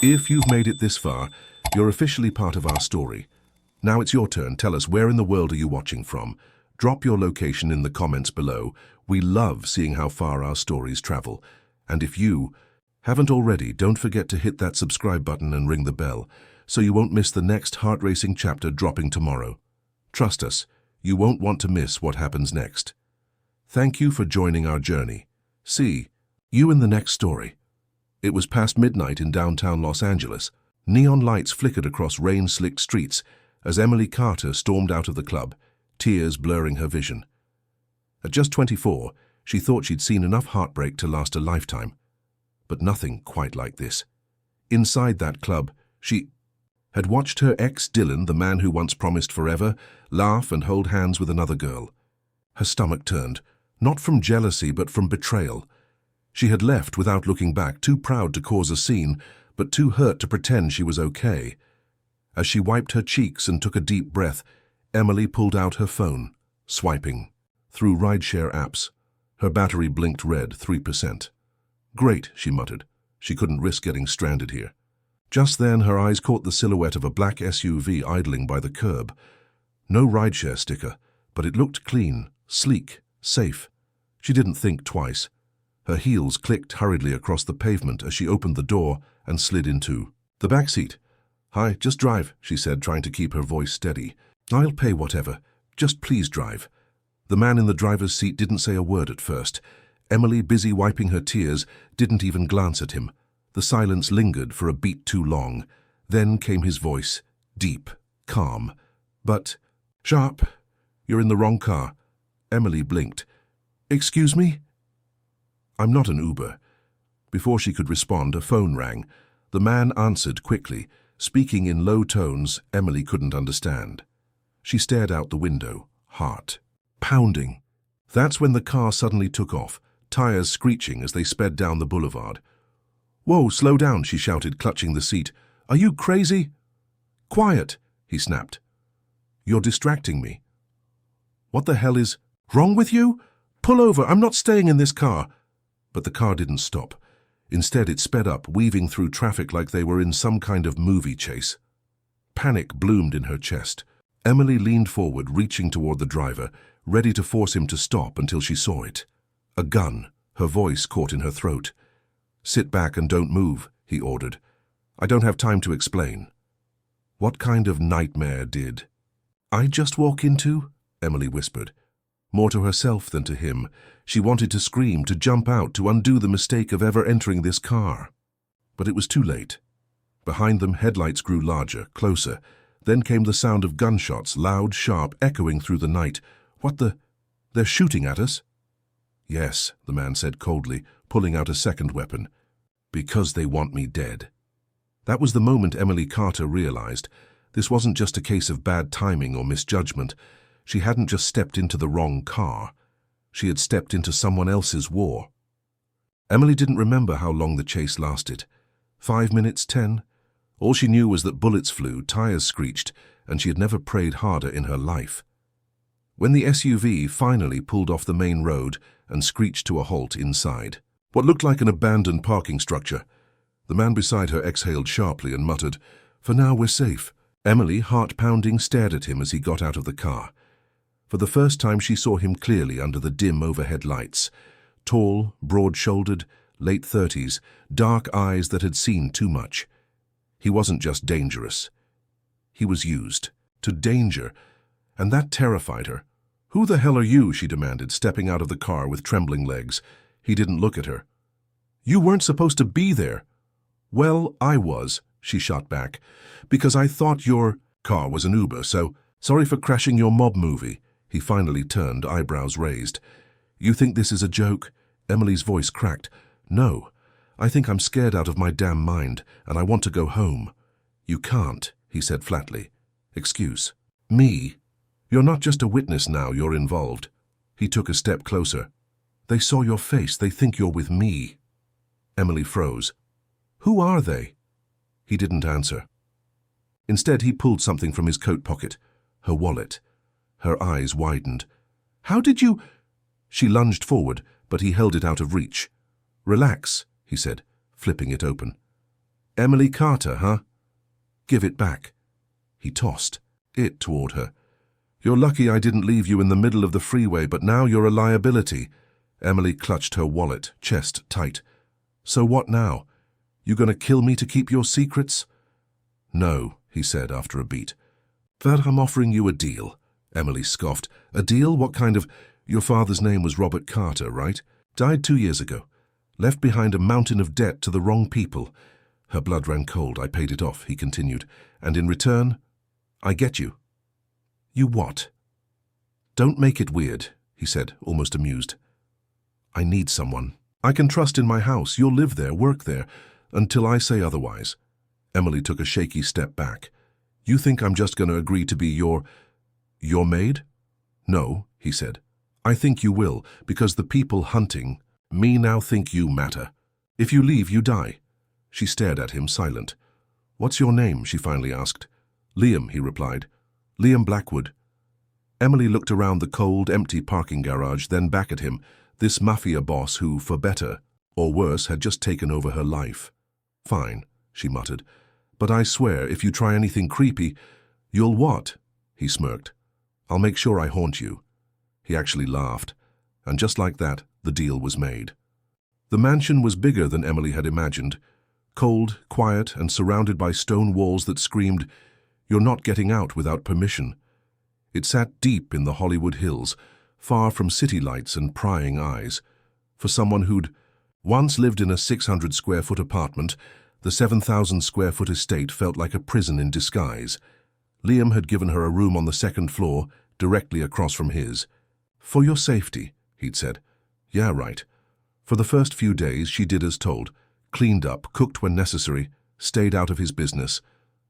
If you've made it this far, you're officially part of our story. Now it's your turn. Tell us, where in the world are you watching from? Drop your location in the comments below. We love seeing how far our stories travel. And if you haven't already, don't forget to hit that subscribe button and ring the bell so you won't miss the next heart-racing chapter dropping tomorrow. Trust us, you won't want to miss what happens next. Thank you for joining our journey. See you in the next story. It was past midnight in downtown Los Angeles. Neon lights flickered across rain-slicked streets as Emily Carter stormed out of the club, tears blurring her vision. At just 24, she thought she'd seen enough heartbreak to last a lifetime. But nothing quite like this. Inside that club, she had watched her ex Dylan, the man who once promised forever, laugh and hold hands with another girl. Her stomach turned, not from jealousy but from betrayal. She had left without looking back, too proud to cause a scene, but too hurt to pretend she was okay. As she wiped her cheeks and took a deep breath, Emily pulled out her phone, swiping through rideshare apps. Her battery blinked red, 3%. Great, she muttered. She couldn't risk getting stranded here. Just then, her eyes caught the silhouette of a black SUV idling by the curb. No rideshare sticker, but it looked clean, sleek, safe. She didn't think twice. Her heels clicked hurriedly across the pavement as she opened the door and slid into the back seat. "Hi, just drive," she said, trying to keep her voice steady. "I'll pay whatever. Just please drive." The man in the driver's seat didn't say a word at first. Emily, busy wiping her tears, didn't even glance at him. The silence lingered for a beat too long. Then came his voice, deep, calm, but sharp. "You're in the wrong car." Emily blinked. "Excuse me?" "I'm not an Uber." Before she could respond, a phone rang. The man answered quickly, speaking in low tones Emily couldn't understand. She stared out the window, heart pounding. That's when the car suddenly took off, tires screeching as they sped down the boulevard. "Whoa, slow down," she shouted, clutching the seat. "Are you crazy?" "Quiet," he snapped. "You're distracting me." "What the hell is wrong with you? Pull over, I'm not staying in this car." But the car didn't stop. Instead, it sped up, weaving through traffic like they were in some kind of movie chase. Panic bloomed in her chest. Emily leaned forward, reaching toward the driver, ready to force him to stop until she saw it. A gun, her voice caught in her throat. "Sit back and don't move," he ordered. "I don't have time to explain." What kind of nightmare did I just walk into? Emily whispered. More to herself than to him. She wanted to scream, to jump out, to undo the mistake of ever entering this car. But it was too late. Behind them, headlights grew larger, closer. Then came the sound of gunshots, loud, sharp, echoing through the night. "What the? They're shooting at us?" "Yes," the man said coldly, pulling out a second weapon. "Because they want me dead." That was the moment Emily Carter realized. This wasn't just a case of bad timing or misjudgment. She hadn't just stepped into the wrong car. She had stepped into someone else's war. Emily didn't remember how long the chase lasted. 5 minutes, 10? All she knew was that bullets flew, tires screeched, and she had never prayed harder in her life. When the SUV finally pulled off the main road and screeched to a halt inside what looked like an abandoned parking structure, the man beside her exhaled sharply and muttered, "For now we're safe." Emily, heart-pounding, stared at him as he got out of the car. For the first time she saw him clearly under the dim overhead lights. Tall, broad-shouldered, late 30s, dark eyes that had seen too much. He wasn't just dangerous. He was used to danger, and that terrified her. "Who the hell are you?" she demanded, stepping out of the car with trembling legs. He didn't look at her. "You weren't supposed to be there." "Well, I was," she shot back, "because I thought your car was an Uber, so sorry for crashing your mob movie." He finally turned, eyebrows raised. "You think this is a joke?" Emily's voice cracked. "No. I think I'm scared out of my damn mind, and I want to go home." "You can't," he said flatly. "Excuse me? You're not just a witness now, you're involved." He took a step closer. "They saw your face. They think you're with me." Emily froze. "Who are they?" He didn't answer. Instead, he pulled something from his coat pocket, her wallet. Her eyes widened. "How did you—" She lunged forward, but he held it out of reach. "Relax," he said, flipping it open. Emily Carter, huh? Give it back. He tossed it toward her. You're lucky I didn't leave you in the middle of the freeway, but now you're a liability. Emily clutched her wallet, chest tight. So what now? You gonna kill me to keep your secrets? No, he said after a beat. But I'm offering you a deal. Emily scoffed. A deal? What kind of... Your father's name was Robert Carter, right? Died 2 years ago. Left behind a mountain of debt to the wrong people. Her blood ran cold. I paid it off, he continued. And in return, I get you. You what? Don't make it weird, he said, almost amused. I need someone. I can trust in my house. You'll live there, work there, until I say otherwise. Emily took a shaky step back. You think I'm just going to agree to be your maid? No, he said. I think you will, because the people hunting me now think you matter. If you leave, you die. She stared at him, silent. What's your name? She finally asked. Liam, he replied. Liam Blackwood. Emily looked around the cold, empty parking garage, then back at him, this Mafia boss who, for better or worse, had just taken over her life. Fine, she muttered. But I swear, if you try anything creepy, you'll what? He smirked. I'll make sure I haunt you. He actually laughed, and just like that, the deal was made. The mansion was bigger than Emily had imagined, cold, quiet, and surrounded by stone walls that screamed, "You're not getting out without permission." It sat deep in the Hollywood Hills, far from city lights and prying eyes. For someone who'd once lived in a 600-square-foot apartment, the 7,000-square-foot estate felt like a prison in disguise. Liam had given her a room on the second floor, directly across from his. For your safety, he'd said. Yeah, right. For the first few days, she did as told, cleaned up, cooked when necessary, stayed out of his business.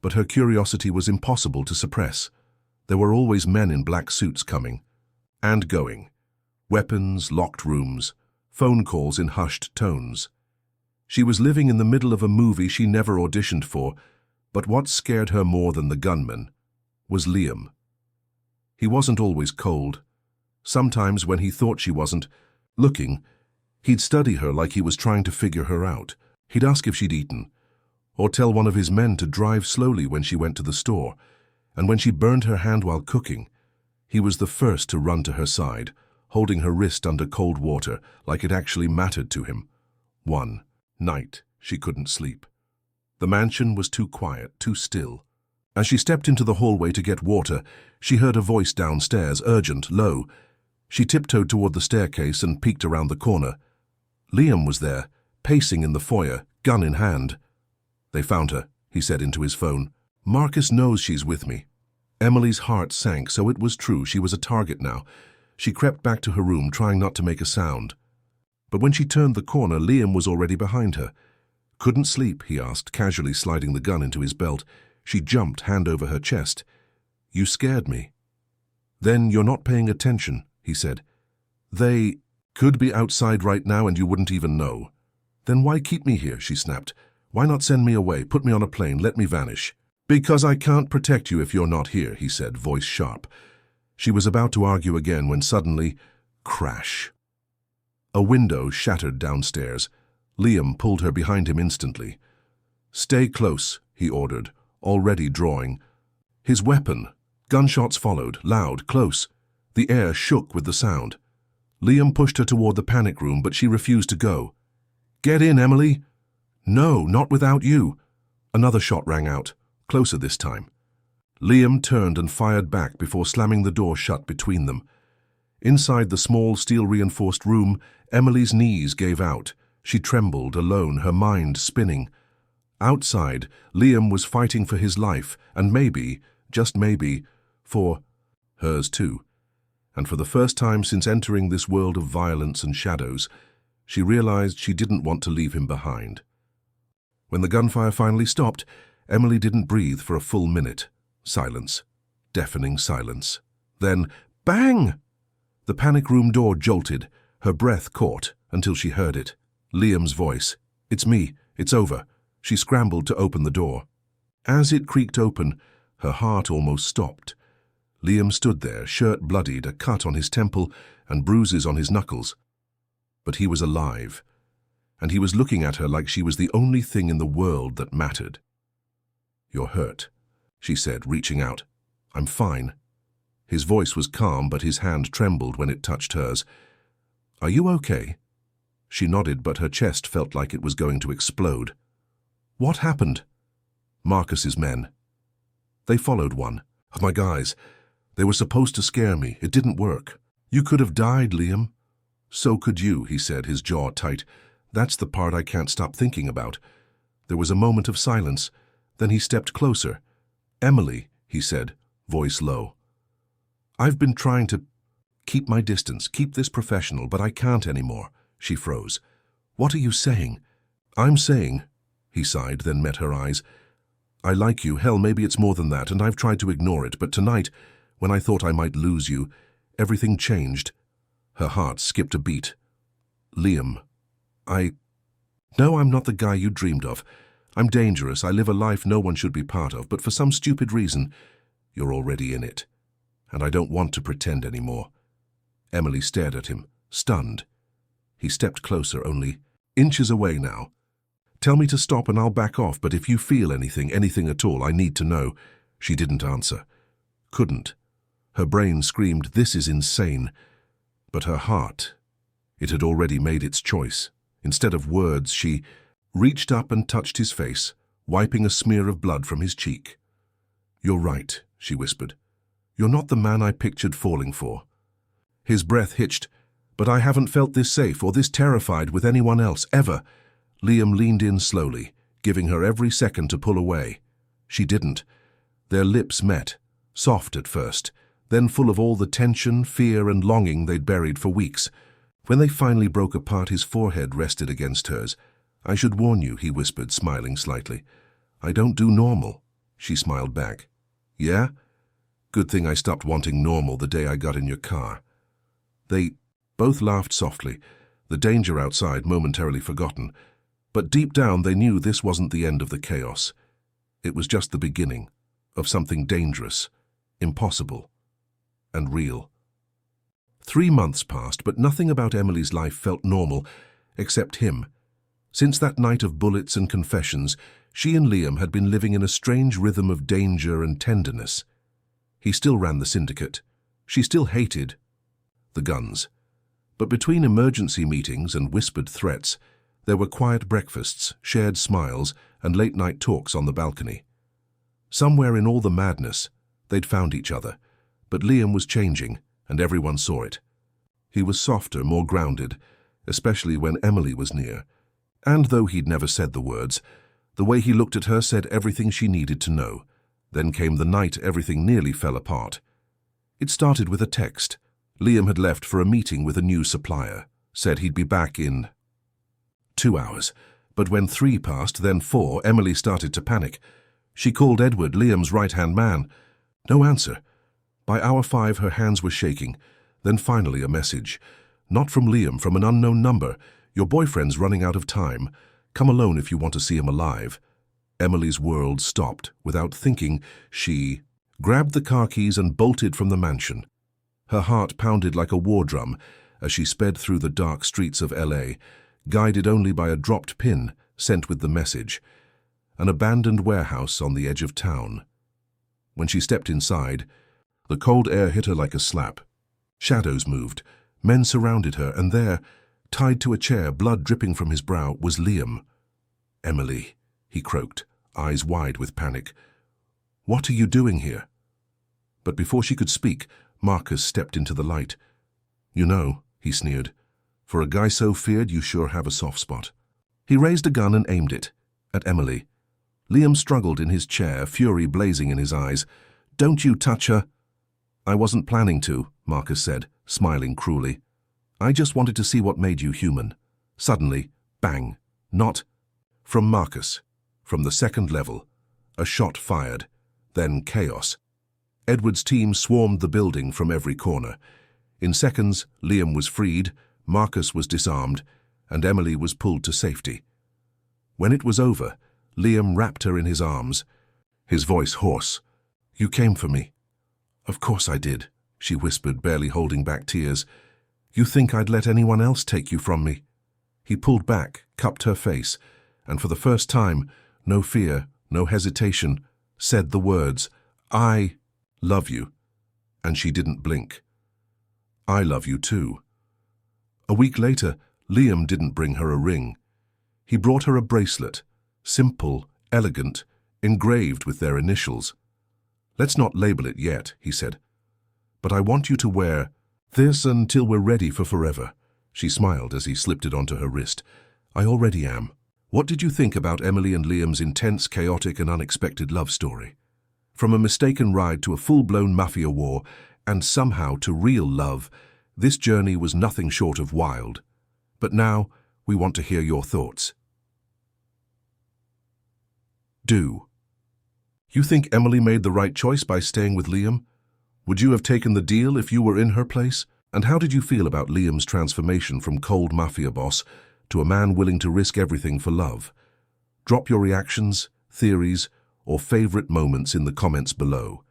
But her curiosity was impossible to suppress. There were always men in black suits coming and going. Weapons, locked rooms, phone calls in hushed tones. She was living in the middle of a movie she never auditioned for, but what scared her more than the gunman was Liam. He wasn't always cold. Sometimes, when he thought she wasn't looking, he'd study her like he was trying to figure her out. He'd ask if she'd eaten, or tell one of his men to drive slowly when she went to the store. And when she burned her hand while cooking, he was the first to run to her side, holding her wrist under cold water like it actually mattered to him. One night, she couldn't sleep. The mansion was too quiet, too still. As she stepped into the hallway to get water, she heard a voice downstairs, urgent, low. She tiptoed toward the staircase and peeked around the corner. Liam was there, pacing in the foyer, gun in hand. They found her, he said into his phone. Marcus knows she's with me. Emily's heart sank, so it was true, she was a target now. She crept back to her room, trying not to make a sound. But when she turned the corner, Liam was already behind her. Couldn't sleep, he asked, casually sliding the gun into his belt. She jumped, hand over her chest. You scared me. Then you're not paying attention, he said. They could be outside right now and you wouldn't even know. Then why keep me here, she snapped. Why not send me away, put me on a plane, let me vanish? Because I can't protect you if you're not here, he said, voice sharp. She was about to argue again when suddenly, crash. A window shattered downstairs. Liam pulled her behind him instantly. Stay close, he ordered, already drawing. His weapon. Gunshots followed, loud, close. The air shook with the sound. Liam pushed her toward the panic room, but she refused to go. Get in, Emily. No, not without you. Another shot rang out, closer this time. Liam turned and fired back before slamming the door shut between them. Inside the small, steel-reinforced room, Emily's knees gave out. She trembled, alone, her mind spinning. Outside, Liam was fighting for his life, and maybe, just maybe, for hers too. And for the first time since entering this world of violence and shadows, she realized she didn't want to leave him behind. When the gunfire finally stopped, Emily didn't breathe for a full minute. Silence. Deafening silence. Then, bang! The panic room door jolted, her breath caught, until she heard it. Liam's voice. It's me. It's over. She scrambled to open the door. As it creaked open, her heart almost stopped. Liam stood there, shirt bloodied, a cut on his temple and bruises on his knuckles. But he was alive. and he was looking at her like she was the only thing in the world that mattered. "You're hurt," she said, reaching out. "I'm fine." His voice was calm, but his hand trembled when it touched hers. "Are you okay?" She nodded, but her chest felt like it was going to explode. "What happened?" "Marcus's men. They followed one of my guys. They were supposed to scare me. It didn't work." "You could have died, Liam." "So could you," he said, his jaw tight. "That's the part I can't stop thinking about." There was a moment of silence. Then he stepped closer. "Emily," he said, voice low. "I've been trying to keep my distance, keep this professional, but I can't anymore." She froze. "What are you saying?" "I'm saying," he sighed, then met her eyes, "I like you. Hell, maybe it's more than that, and I've tried to ignore it, but tonight, when I thought I might lose you, everything changed." Her heart skipped a beat. "Liam, No, I'm not the guy you dreamed of. I'm dangerous. I live a life no one should be part of, but for some stupid reason, you're already in it. And I don't want to pretend anymore." Emily stared at him, stunned. He stepped closer, only inches away now. "Tell me to stop and I'll back off, but if you feel anything at all, I need to know." She didn't answer. Couldn't. Her brain screamed, "This is insane." But her heart, it had already made its choice. Instead of words, she reached up and touched his face, wiping a smear of blood from his cheek. "You're right," she whispered. "You're not the man I pictured falling for." His breath hitched. "But I haven't felt this safe or this terrified with anyone else, ever." Liam leaned in slowly, giving her every second to pull away. She didn't. Their lips met, soft at first, then full of all the tension, fear, and longing they'd buried for weeks. When they finally broke apart, his forehead rested against hers. "I should warn you," he whispered, smiling slightly. "I don't do normal." She smiled back. "Yeah? Good thing I stopped wanting normal the day I got in your car." They both laughed softly, the danger outside momentarily forgotten. But deep down they knew this wasn't the end of the chaos. It was just the beginning of something dangerous, impossible, and real. 3 months passed, but nothing about Emily's life felt normal, except him. Since that night of bullets and confessions, she and Liam had been living in a strange rhythm of danger and tenderness. He still ran the syndicate. She still hated the guns. But between emergency meetings and whispered threats, there were quiet breakfasts, shared smiles, and late-night talks on the balcony. Somewhere in all the madness, they'd found each other. But Liam was changing, and everyone saw it. He was softer, more grounded, especially when Emily was near. And though he'd never said the words, the way he looked at her said everything she needed to know. Then came the night everything nearly fell apart. It started with a text. Liam had left for a meeting with a new supplier, said he'd be back in 2 hours. But when 3 passed, then 4, Emily started to panic. She called Edward, Liam's right-hand man. No answer. By hour 5, her hands were shaking. Then finally a message. Not from Liam, from an unknown number. "Your boyfriend's running out of time. Come alone if you want to see him alive." Emily's world stopped. Without thinking, she grabbed the car keys and bolted from the mansion. Her heart pounded like a war drum as she sped through the dark streets of LA, guided only by a dropped pin sent with the message. An abandoned warehouse on the edge of town. When she stepped inside, the cold air hit her like a slap. Shadows moved. Men surrounded her, and there, tied to a chair, blood dripping from his brow, was Liam. "Emily," he croaked, eyes wide with panic. "What are you doing here?" But before she could speak, Marcus stepped into the light. "You know," he sneered, "for a guy so feared, you sure have a soft spot." He raised a gun and aimed it at Emily. Liam struggled in his chair, fury blazing in his eyes. "Don't you touch her." "I wasn't planning to," Marcus said, smiling cruelly. "I just wanted to see what made you human." Suddenly, bang, not from Marcus, from the second level. A shot fired, then chaos. Edward's team swarmed the building from every corner. In seconds, Liam was freed, Marcus was disarmed, and Emily was pulled to safety. When it was over, Liam wrapped her in his arms, his voice hoarse. "You came for me." "Of course I did," she whispered, barely holding back tears. "You think I'd let anyone else take you from me?" He pulled back, cupped her face, and for the first time, no fear, no hesitation, said the words, "I love you." And she didn't blink. "I love you too." A week later, Liam didn't bring her a ring. He brought her a bracelet, simple, elegant, engraved with their initials. "Let's not label it yet," he said. "But I want you to wear this until we're ready for forever." She smiled as he slipped it onto her wrist. "I already am." What did you think about Emily and Liam's intense, chaotic and unexpected love story? From a mistaken ride to a full-blown mafia war, and somehow to real love, this journey was nothing short of wild. But now, we want to hear your thoughts. Do you think Emily made the right choice by staying with Liam? Would you have taken the deal if you were in her place? And how did you feel about Liam's transformation from cold mafia boss to a man willing to risk everything for love? Drop your reactions, theories, or favorite moments in the comments below,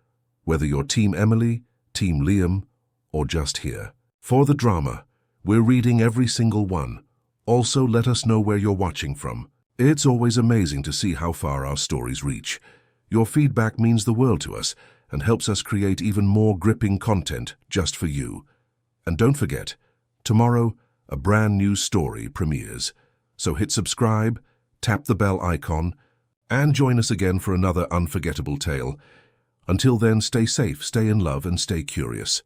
whether you're Team Emily, Team Liam, or just here. For the drama, we're reading every single one. Also, let us know where you're watching from. It's always amazing to see how far our stories reach. Your feedback means the world to us and helps us create even more gripping content just for you. And don't forget, tomorrow, a brand new story premieres. So hit subscribe, tap the bell icon, and join us again for another unforgettable tale. Until then, stay safe, stay in love, and stay curious.